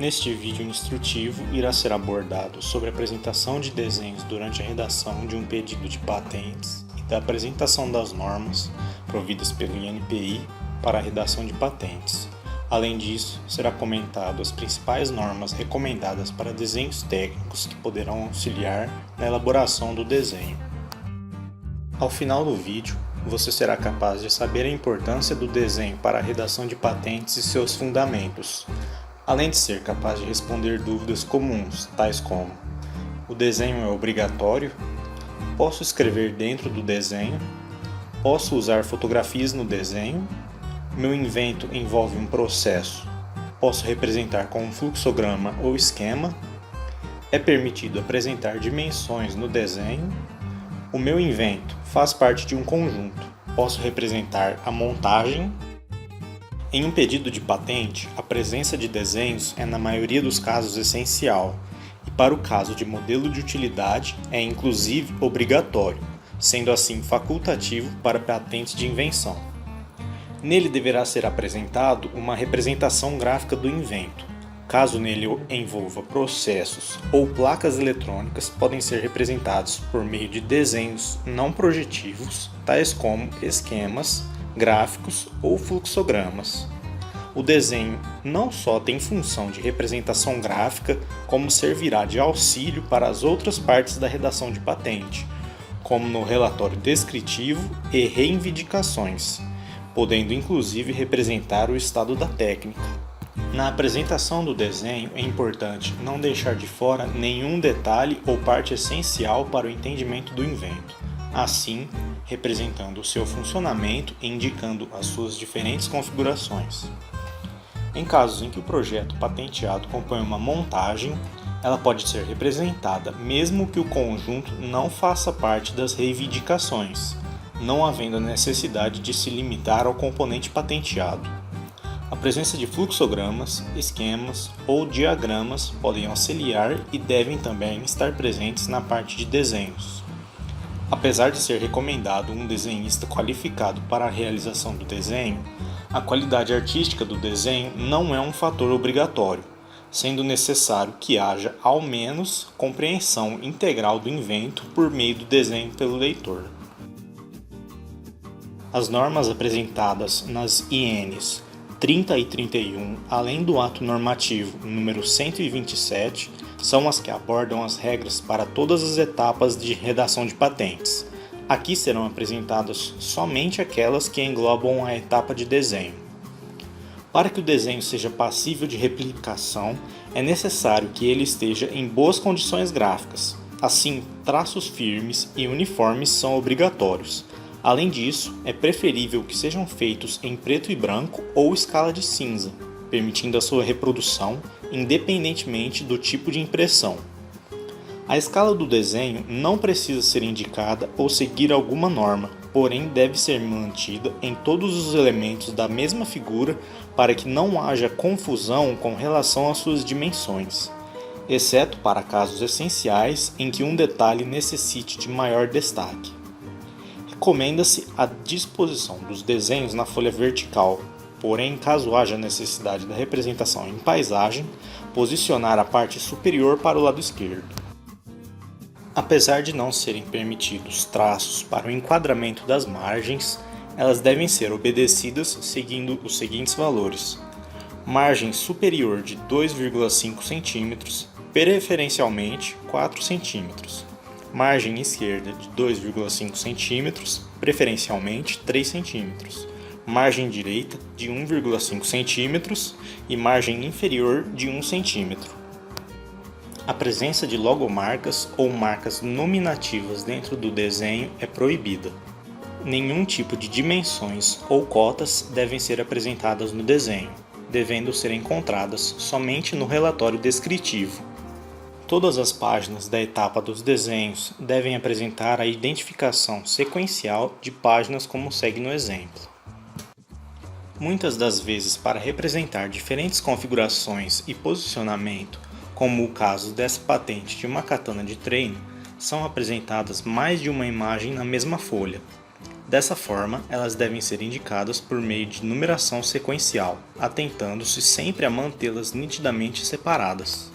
Neste vídeo instrutivo irá ser abordado sobre a apresentação de desenhos durante a redação de um pedido de patentes e da apresentação das normas providas pelo INPI para a redação de patentes. Além disso, será comentado as principais normas recomendadas para desenhos técnicos que poderão auxiliar na elaboração do desenho. Ao final do vídeo, você será capaz de saber a importância do desenho para a redação de patentes e seus fundamentos, além de ser capaz de responder dúvidas comuns, tais como: o desenho é obrigatório? Posso escrever dentro do desenho? Posso usar fotografias no desenho? Meu invento envolve um processo. Posso representar com um fluxograma ou esquema? É permitido apresentar dimensões no desenho? O meu invento faz parte de um conjunto. Posso representar a montagem? Em um pedido de patente, a presença de desenhos é na maioria dos casos essencial, e para o caso de modelo de utilidade é inclusive obrigatório, sendo assim facultativo para patentes de invenção. Nele deverá ser apresentado uma representação gráfica do invento. Caso nele envolva processos ou placas eletrônicas, podem ser representados por meio de desenhos não projetivos, tais como esquemas, gráficos ou fluxogramas. O desenho não só tem função de representação gráfica, como servirá de auxílio para as outras partes da redação de patente, como no relatório descritivo e reivindicações, podendo inclusive representar o estado da técnica. Na apresentação do desenho é importante não deixar de fora nenhum detalhe ou parte essencial para o entendimento do invento, assim representando o seu funcionamento e indicando as suas diferentes configurações. Em casos em que o projeto patenteado compõe uma montagem, ela pode ser representada mesmo que o conjunto não faça parte das reivindicações, não havendo a necessidade de se limitar ao componente patenteado. A presença de fluxogramas, esquemas ou diagramas podem auxiliar e devem também estar presentes na parte de desenhos. Apesar de ser recomendado um desenhista qualificado para a realização do desenho, a qualidade artística do desenho não é um fator obrigatório, sendo necessário que haja ao menos compreensão integral do invento por meio do desenho pelo leitor. As normas apresentadas nas INs 30 e 31, além do ato normativo número 127, são as que abordam as regras para todas as etapas de redação de patentes. Aqui serão apresentadas somente aquelas que englobam a etapa de desenho. Para que o desenho seja passível de replicação, é necessário que ele esteja em boas condições gráficas. Assim, traços firmes e uniformes são obrigatórios. Além disso, é preferível que sejam feitos em preto e branco ou escala de cinza, permitindo a sua reprodução independentemente do tipo de impressão. A escala do desenho não precisa ser indicada ou seguir alguma norma, porém deve ser mantida em todos os elementos da mesma figura para que não haja confusão com relação às suas dimensões, exceto para casos essenciais em que um detalhe necessite de maior destaque. Recomenda-se a disposição dos desenhos na folha vertical, porém, caso haja necessidade da representação em paisagem, posicionar a parte superior para o lado esquerdo. Apesar de não serem permitidos traços para o enquadramento das margens, elas devem ser obedecidas seguindo os seguintes valores: margem superior de 2,5 cm, preferencialmente 4 cm. Margem esquerda de 2,5 cm, preferencialmente 3 cm. Margem direita de 1,5 cm e margem inferior de 1 cm. A presença de logomarcas ou marcas nominativas dentro do desenho é proibida. Nenhum tipo de dimensões ou cotas devem ser apresentadas no desenho, devendo ser encontradas somente no relatório descritivo. Todas as páginas da etapa dos desenhos devem apresentar a identificação sequencial de páginas como segue no exemplo. Muitas das vezes, para representar diferentes configurações e posicionamento, como o caso dessa patente de uma katana de treino, são apresentadas mais de uma imagem na mesma folha. Dessa forma, elas devem ser indicadas por meio de numeração sequencial, atentando-se sempre a mantê-las nitidamente separadas.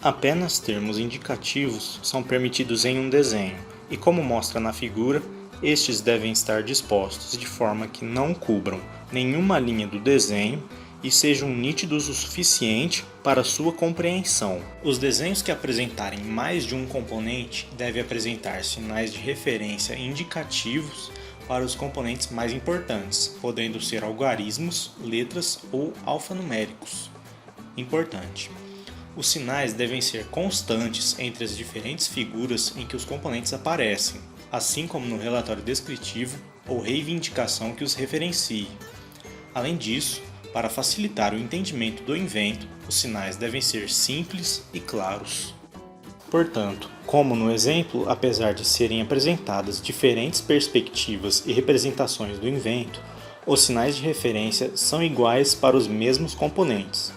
Apenas termos indicativos são permitidos em um desenho, e como mostra na figura, estes devem estar dispostos de forma que não cubram nenhuma linha do desenho e sejam nítidos o suficiente para sua compreensão. Os desenhos que apresentarem mais de um componente devem apresentar sinais de referência indicativos para os componentes mais importantes, podendo ser algarismos, letras ou alfanuméricos. Importante: os sinais devem ser constantes entre as diferentes figuras em que os componentes aparecem, assim como no relatório descritivo ou reivindicação que os referencie. Além disso, para facilitar o entendimento do invento, os sinais devem ser simples e claros. Portanto, como no exemplo, apesar de serem apresentadas diferentes perspectivas e representações do invento, os sinais de referência são iguais para os mesmos componentes.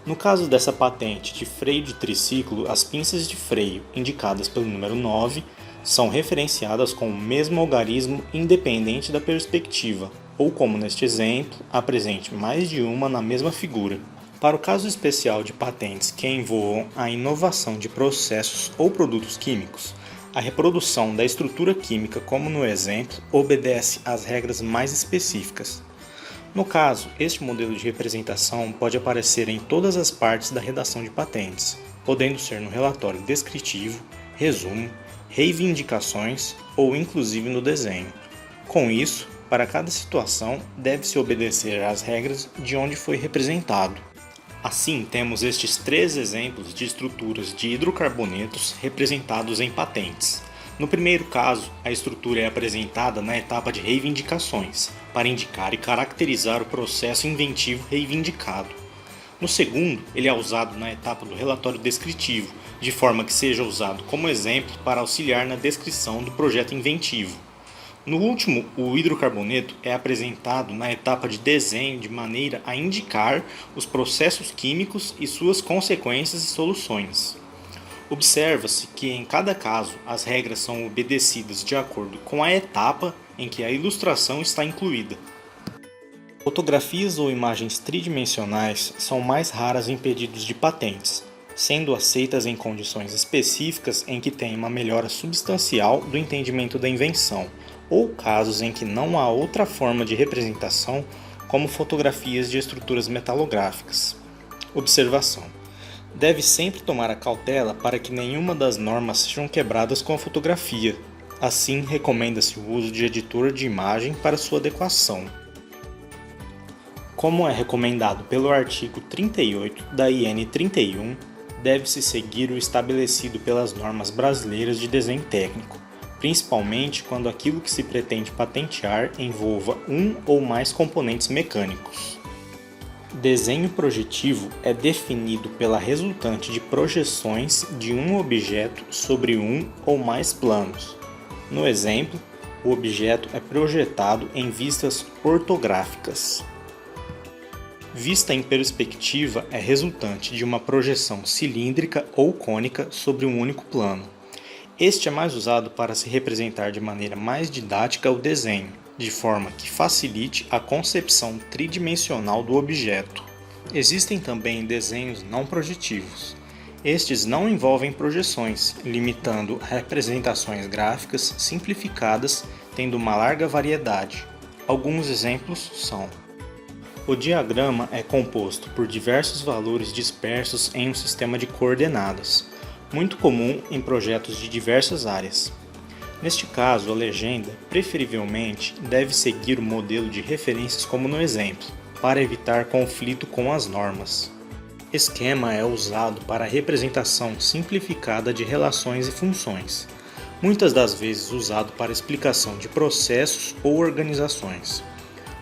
No caso dessa patente de freio de triciclo, as pinças de freio, indicadas pelo número 9, são referenciadas com o mesmo algarismo independente da perspectiva, ou como neste exemplo, apresente mais de uma na mesma figura. Para o caso especial de patentes que envolvam a inovação de processos ou produtos químicos, a reprodução da estrutura química, como no exemplo, obedece às regras mais específicas. No caso, este modelo de representação pode aparecer em todas as partes da redação de patentes, podendo ser no relatório descritivo, resumo, reivindicações ou inclusive no desenho. Com isso, para cada situação, deve-se obedecer às regras de onde foi representado. Assim, temos estes 3 exemplos de estruturas de hidrocarbonetos representados em patentes. No primeiro caso, a estrutura é apresentada na etapa de reivindicações, para indicar e caracterizar o processo inventivo reivindicado. No segundo, ele é usado na etapa do relatório descritivo, de forma que seja usado como exemplo para auxiliar na descrição do projeto inventivo. No último, o hidrocarboneto é apresentado na etapa de desenho de maneira a indicar os processos químicos e suas consequências e soluções. Observa-se que, em cada caso, as regras são obedecidas de acordo com a etapa em que a ilustração está incluída. Fotografias ou imagens tridimensionais são mais raras em pedidos de patentes, sendo aceitas em condições específicas em que tem uma melhora substancial do entendimento da invenção, ou casos em que não há outra forma de representação, como fotografias de estruturas metalográficas. Observação: deve sempre tomar a cautela para que nenhuma das normas sejam quebradas com a fotografia. Assim, recomenda-se o uso de editor de imagem para sua adequação. Como é recomendado pelo artigo 38 da IN 31, deve-se seguir o estabelecido pelas normas brasileiras de desenho técnico, principalmente quando aquilo que se pretende patentear envolva um ou mais componentes mecânicos. Desenho projetivo é definido pela resultante de projeções de um objeto sobre um ou mais planos. No exemplo, o objeto é projetado em vistas ortográficas. Vista em perspectiva é resultante de uma projeção cilíndrica ou cônica sobre um único plano. Este é mais usado para se representar de maneira mais didática o desenho, de forma que facilite a concepção tridimensional do objeto. Existem também desenhos não projetivos. Estes não envolvem projeções, limitando representações gráficas simplificadas, tendo uma larga variedade. Alguns exemplos são: o diagrama é composto por diversos valores dispersos em um sistema de coordenadas, muito comum em projetos de diversas áreas. Neste caso, a legenda, preferivelmente, deve seguir o modelo de referências como no exemplo, para evitar conflito com as normas. Esquema é usado para a representação simplificada de relações e funções, muitas das vezes usado para explicação de processos ou organizações.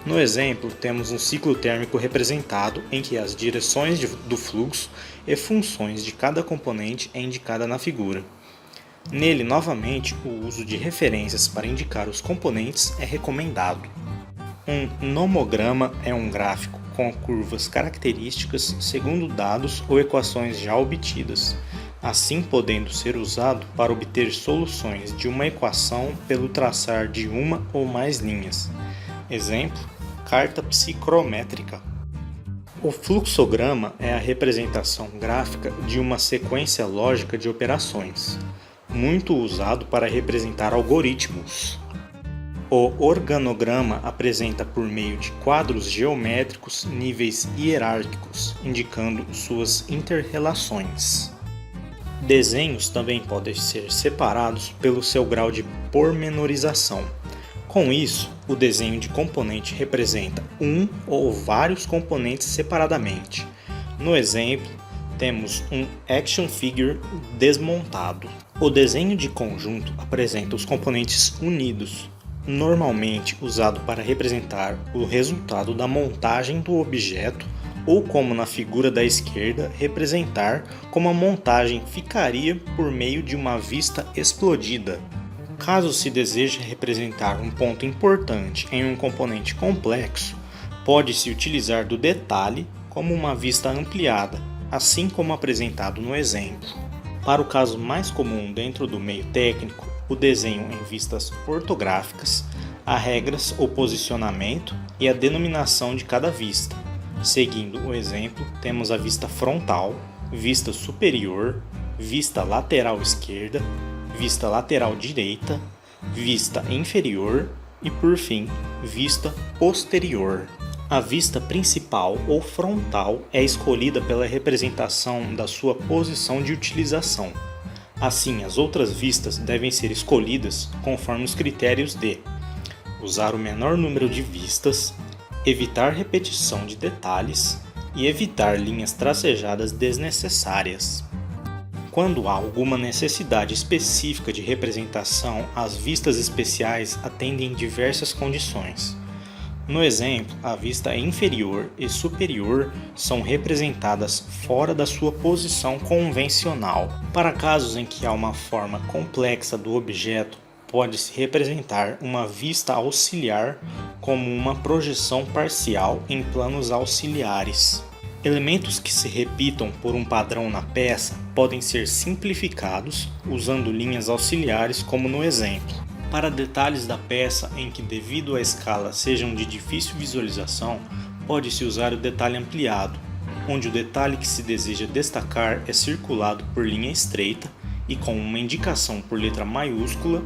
No exemplo, temos um ciclo térmico representado em que as direções do fluxo e funções de cada componente é indicada na figura. Nele, novamente, o uso de referências para indicar os componentes é recomendado. Um nomograma é um gráfico com curvas características segundo dados ou equações já obtidas. assim podendo ser usado para obter soluções de uma equação pelo traçar de uma ou mais linhas. Exemplo, carta psicrométrica. O fluxograma é a representação gráfica de uma sequência lógica de operações, muito usado para representar algoritmos. O organograma apresenta por meio de quadros geométricos níveis hierárquicos, indicando suas interrelações. Desenhos também podem ser separados pelo seu grau de pormenorização. Com isso, o desenho de componente representa um ou vários componentes separadamente. No exemplo, temos um action figure desmontado. O desenho de conjunto apresenta os componentes unidos, normalmente usado para representar o resultado da montagem do objeto ou, como na figura da esquerda, representar como a montagem ficaria por meio de uma vista explodida. Caso se deseje representar um ponto importante em um componente complexo, pode-se utilizar do detalhe como uma vista ampliada, assim como apresentado no exemplo. Para o caso mais comum dentro do meio técnico, o desenho em vistas ortográficas, há regras o posicionamento e a denominação de cada vista. Seguindo o exemplo, temos a vista frontal, vista superior, vista lateral esquerda, vista lateral direita, vista inferior e, por fim, vista posterior. A vista principal ou frontal é escolhida pela representação da sua posição de utilização. Assim, as outras vistas devem ser escolhidas conforme os critérios de usar o menor número de vistas, evitar repetição de detalhes e evitar linhas tracejadas desnecessárias. Quando há alguma necessidade específica de representação, as vistas especiais atendem diversas condições. No exemplo, a vista inferior e superior são representadas fora da sua posição convencional. Para casos em que há uma forma complexa do objeto, pode-se representar uma vista auxiliar como uma projeção parcial em planos auxiliares. Elementos que se repitam por um padrão na peça podem ser simplificados usando linhas auxiliares, como no exemplo. Para detalhes da peça em que, devido à escala, sejam de difícil visualização, pode-se usar o detalhe ampliado, onde o detalhe que se deseja destacar é circulado por linha estreita e com uma indicação por letra maiúscula.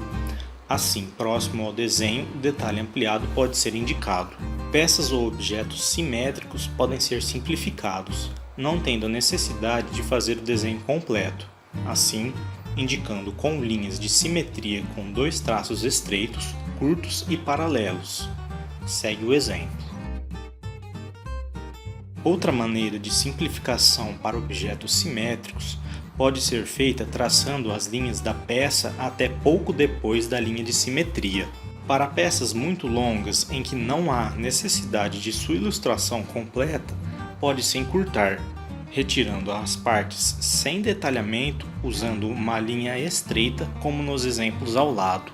Assim, próximo ao desenho, o detalhe ampliado pode ser indicado. Peças ou objetos simétricos podem ser simplificados, não tendo a necessidade de fazer o desenho completo. Assim, indicando com linhas de simetria com dois traços estreitos, curtos e paralelos. Segue o exemplo. Outra maneira de simplificação para objetos simétricos pode ser feita traçando as linhas da peça até pouco depois da linha de simetria. Para peças muito longas em que não há necessidade de sua ilustração completa, pode-se encurtar, retirando as partes sem detalhamento usando uma linha estreita, como nos exemplos ao lado.